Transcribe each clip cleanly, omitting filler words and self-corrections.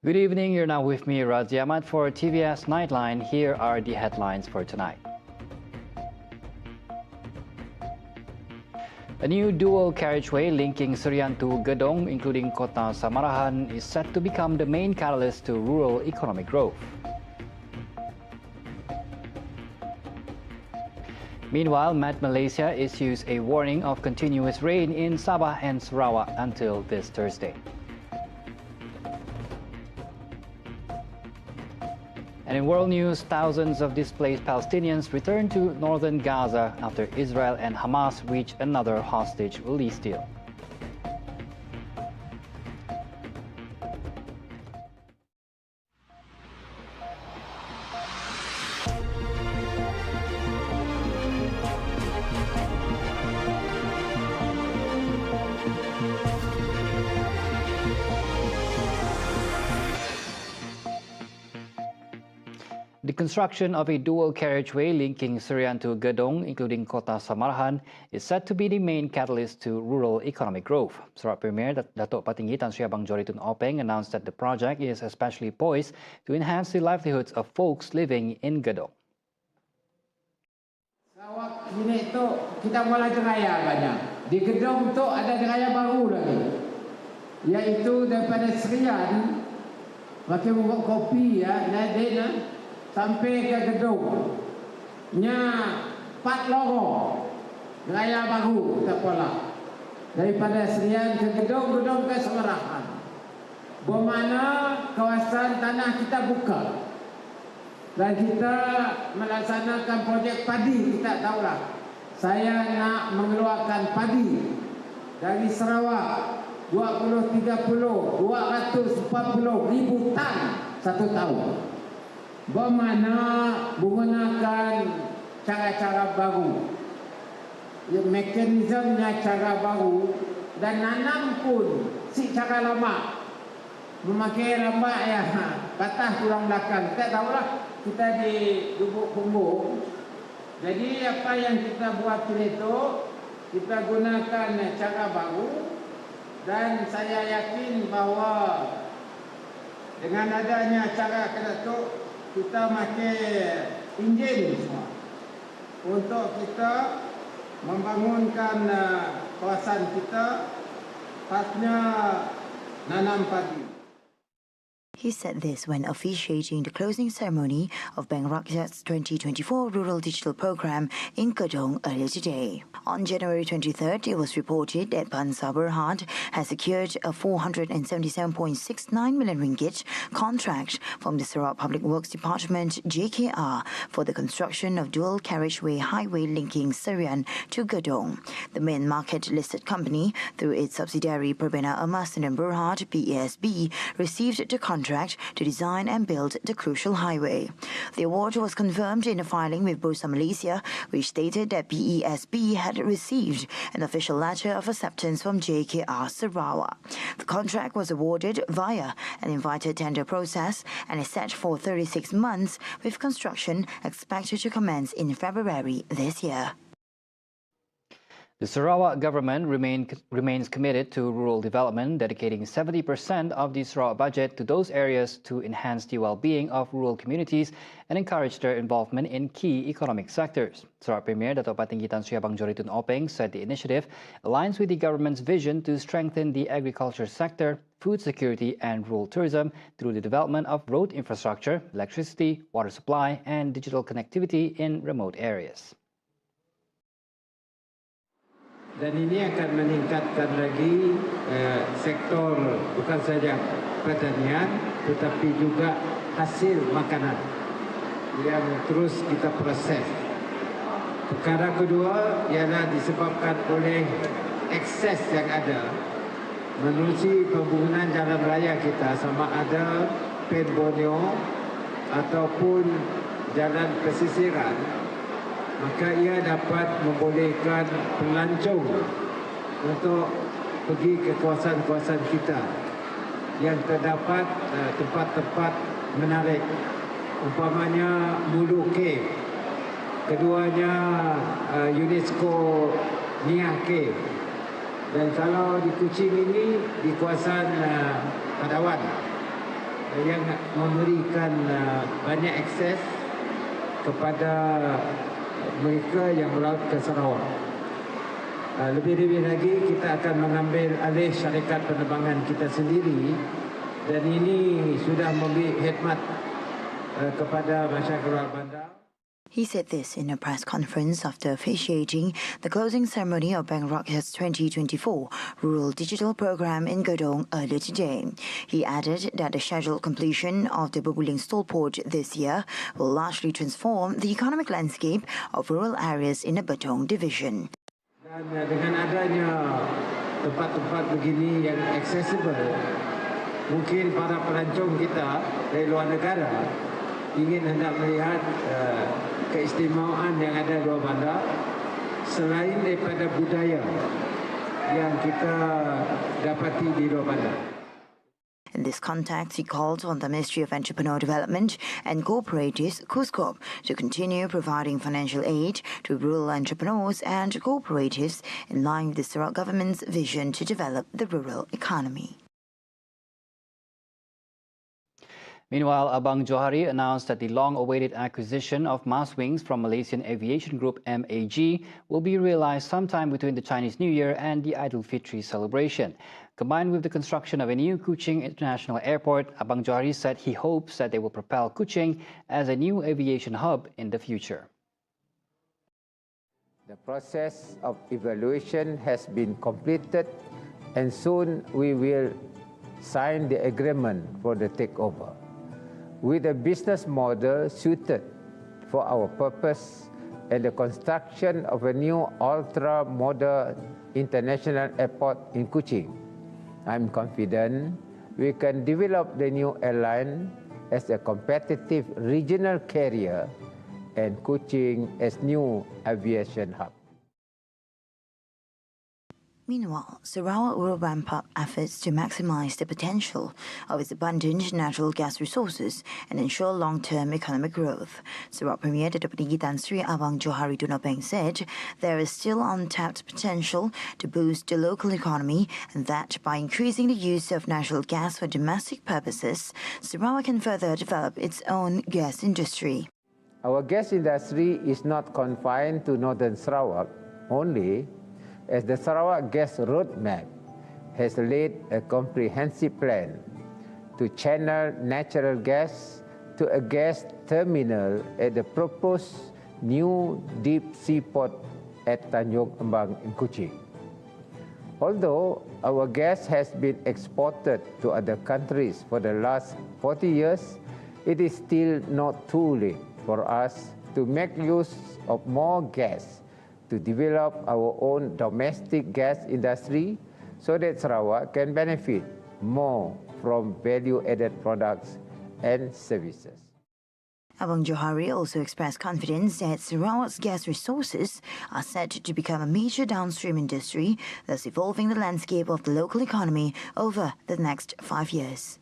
Good evening, you're now with me, Razi Ahmad, for TVS Nightline. Here are the headlines for tonight. A new dual carriageway linking SERIAN to Gedong, including Kota Samarahan, is set to become the main catalyst to rural economic growth. Meanwhile, Met Malaysia issues a warning of continuous rain in Sabah and Sarawak until this Thursday. And in world news, thousands of displaced Palestinians return to northern Gaza after Israel and Hamas reach another hostage release deal. The construction of a dual carriageway linking SERIAN to Gedong, including Kota Samarahan, is set to be the main catalyst to rural economic growth. Sarawak Premier Datuk Patinggi Tan Sri Abang Joritun Openg announced that the project is especially poised to enhance the livelihoods of folks living in Gedong. Sarawak sini tu kita mulai jeraya banyak. Di Gedong tu ada jeraya baru lagi, iaitu daripada SERIAN pakai buat kopi ya, naik sampai ke Gedong nya 4 lorong raya baru tak pola daripada SERIAN ke Gedong, Gedong ke Samarahan, bermakna kawasan tanah kita buka dan kita melaksanakan projek padi. Kita tahulah saya nak mengeluarkan padi dari Sarawak 240 ribu tan satu tahun. Bermakna menggunakan cara-cara baru, mekanismenya cara baru, dan nanam pun si cara lama, memakai rambak ya patah tulang belakang. Kita tahulah kita di Lubuk Punggung. Jadi apa yang kita buat itu, kita gunakan cara baru, dan saya yakin bahawa dengan adanya cara kedatuk kita pakai enjin semua untuk kita membangunkan kawasan kita, khasnya nanam padi. He said this when officiating the closing ceremony of Bank Rakyat's 2024 Rural Digital Program in Gedong earlier today. On January 23rd, it was reported that Ban SABAH has secured a 477.69 million ringgit contract from the Sarawak Public Works Department (JKR) for the construction of dual carriageway highway linking SERIAN to Gedong. The main market-listed company, through its subsidiary Perbena Emas dan Berhad (PASB), received the contract to design and build the crucial highway. The award was confirmed in a filing with Bursa Malaysia, which stated that PASB had received an official letter of acceptance from JKR Sarawak. The contract was awarded via an invited tender process and is set for 36 months, with construction expected to commence in February this year. The Sarawak government remains committed to rural development, dedicating 70% of the Sarawak budget to those areas to enhance the well-being of rural communities and encourage their involvement in key economic sectors. Sarawak Premier Datuk Patinggi Tan Sri Abang Joritun Openg said the initiative aligns with the government's vision to strengthen the agriculture sector, food security and rural tourism through the development of road infrastructure, electricity, water supply and digital connectivity in remote areas. Dan ini akan meningkatkan lagi sektor bukan saja pertanian tetapi juga hasil makanan yang terus kita proses. Perkara kedua ialah disebabkan oleh akses yang ada menerusi pembangunan jalan raya kita, sama ada Pen Borneo ataupun jalan pesisiran, maka ia dapat membolehkan pelancong untuk pergi ke kawasan-kawasan kita yang terdapat tempat-tempat menarik, umpamanya Mulu Cave, keduanya UNESCO Niah Cave, dan kalau di Kuching ini di kawasan Padawan. yang memberikan banyak akses kepada mereka yang melaut ke Sarawak. Lebih-lebih lagi kita akan mengambil alih syarikat penerbangan kita sendiri dan ini sudah memberi khidmat kepada masyarakat luar bandar. He said this in a press conference after officiating the closing ceremony of Bank Rocket's 2024 Rural Digital Program in Gedong earlier today. He added that the scheduled completion of the Bubuling Stall Port this year will largely transform the economic landscape of rural areas in the Bedong division. Dan dengan adanya tempat-tempat begini yang accessible, mungkin para pelancong kita dari luar negara ingin hendak melihat keistimewaan yang ada di luar bandar selain daripada budaya yang kita dapati di luar bandar. In this context, he called on the Ministry of Entrepreneur Development and Cooperatives, KUSCOP, to continue providing financial aid to rural entrepreneurs and cooperatives in line with the Sarawak government's vision to develop the rural economy. Meanwhile, Abang Johari announced that the long-awaited acquisition of Mars Wings from Malaysian aviation group MAG will be realized sometime between the Chinese New Year and the Aidilfitri celebration. Combined with the construction of a new Kuching International Airport, Abang Johari said he hopes that they will propel Kuching as a new aviation hub in the future. The process of evaluation has been completed and soon we will sign the agreement for the takeover. With a business model suited for our purpose and the construction of a new ultra-modern international airport in Kuching, I'm confident we can develop the new airline as a competitive regional carrier and Kuching as new aviation hub. Meanwhile, Sarawak will ramp up efforts to maximize the potential of its abundant natural gas resources and ensure long-term economic growth. Sarawak Premier Datuk Peninggi Tan Sri Abang Johari Dunopeng said there is still untapped potential to boost the local economy and that by increasing the use of natural gas for domestic purposes, Sarawak can further develop its own gas industry. Our gas industry is not confined to northern Sarawak only, as the Sarawak Gas Roadmap has laid a comprehensive plan to channel natural gas to a gas terminal at the proposed new deep sea port at Tanjung Embang in Kuching. Although our gas has been exported to other countries for the last 40 years, it is still not too late for us to make use of more gas to develop our own domestic gas industry so that Sarawak can benefit more from value-added products and services. Abang Johari also expressed confidence that Sarawak's gas resources are set to become a major downstream industry, thus evolving the landscape of the local economy over the next 5 years.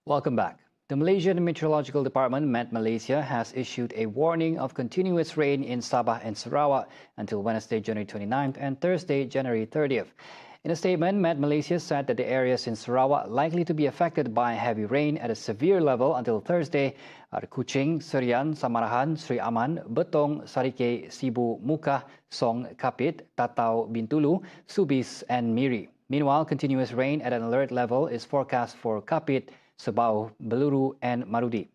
Welcome back. The Malaysian Meteorological Department, Met Malaysia, has issued a warning of continuous rain in Sabah and Sarawak until Wednesday, January 29th and Thursday, January 30th. In a statement, Met Malaysia said that the areas in Sarawak likely to be affected by heavy rain at a severe level until Thursday are Kuching, SERIAN-GEDONG-SAMARAHAN, Sri Aman, Betong, Sarike, Sibu, Muka, Song, Kapit, Tatau, Bintulu, Subis, and Miri. Meanwhile, continuous rain at an alert level is forecast for Kapit, SABAH, Beluru, and Marudi.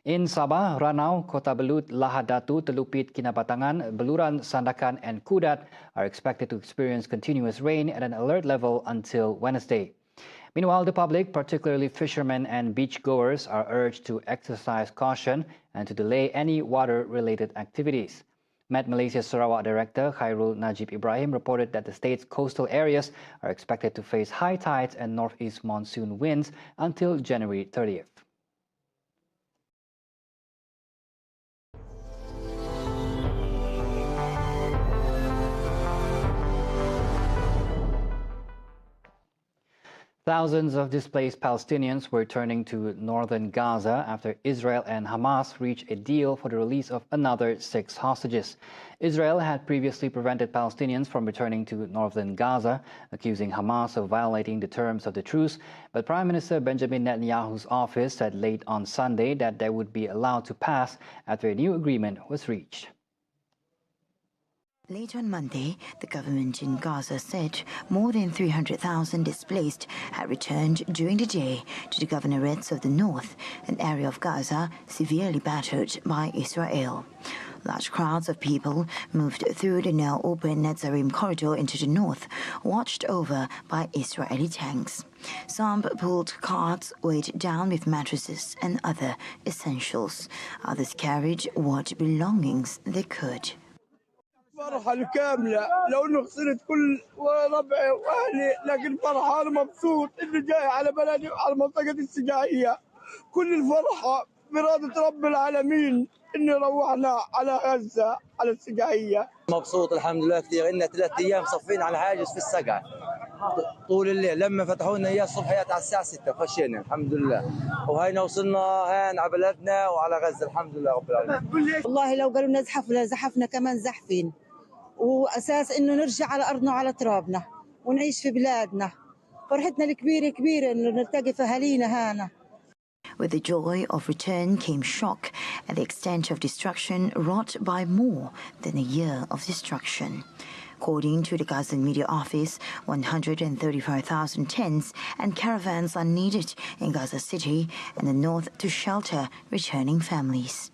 In Sabah, Ranau, Kota Belud, Lahad Datu, Telupit, Kinabatangan, Beluran, Sandakan, and Kudat are expected to experience continuous rain at an alert level until Wednesday. Meanwhile, the public, particularly fishermen and beachgoers, are urged to exercise caution and to delay any water-related activities. Met Malaysia Sarawak Director Khairul Najib Ibrahim reported that the state's coastal areas are expected to face high tides and northeast monsoon winds until January 30th. Thousands of displaced Palestinians were returning to northern Gaza after Israel and Hamas reached a deal for the release of another 6 hostages. Israel had previously prevented Palestinians from returning to northern Gaza, accusing Hamas of violating the terms of the truce, but Prime Minister Benjamin Netanyahu's office said late on Sunday that they would be allowed to pass after a new agreement was reached. Late on Monday, the government in Gaza said more than 300,000 displaced had returned during the day to the governorates of the north, an area of Gaza severely battered by Israel. Large crowds of people moved through the now open Netzarim corridor into the north, watched over by Israeli tanks. Some pulled carts weighed down with mattresses and other essentials. Others carried what belongings they could. فرحة الكاملة لو انه خسرت كل ربعي واهلي لكن فرحان مبسوط انه جاي على بلدي وعلى منطقة السقائية. كل الفرحة بإرادة رب العالمين انه روحنا على غزة على السقائية. مبسوط الحمد لله كثير. إلنا 3 أيام صفين على حاجز في السقع طول الليل، لما فتحوا لنا اياه الصبحيات على الساعة 6 خشينا الحمد لله، وهينا وصلنا هان على بلدنا وعلى غزة الحمد لله رب العالمين. والله لو قالوا لنا زحفنا كمان زحفين، وأساس إنه نرجع على أرضنا وعلى ترابنا ونعيش في بلادنا. فرحتنا الكبيرة كبيرة إنه نلتقي في أهالينا هانا. With the joy of return came shock at the extent of destruction wrought by more than a year of destruction. According to the Gaza Media Office, 135,000 tents and caravans are needed in Gaza City and the north to shelter returning families.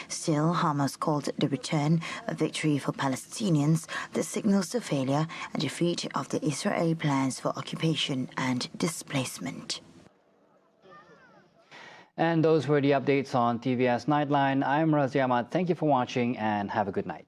Still, Hamas called the return a victory for Palestinians that signals the failure and defeat of the Israeli plans for occupation and displacement. And those were the updates on TVS Nightline. I'm Razi Ahmad. Thank you for watching and have a good night.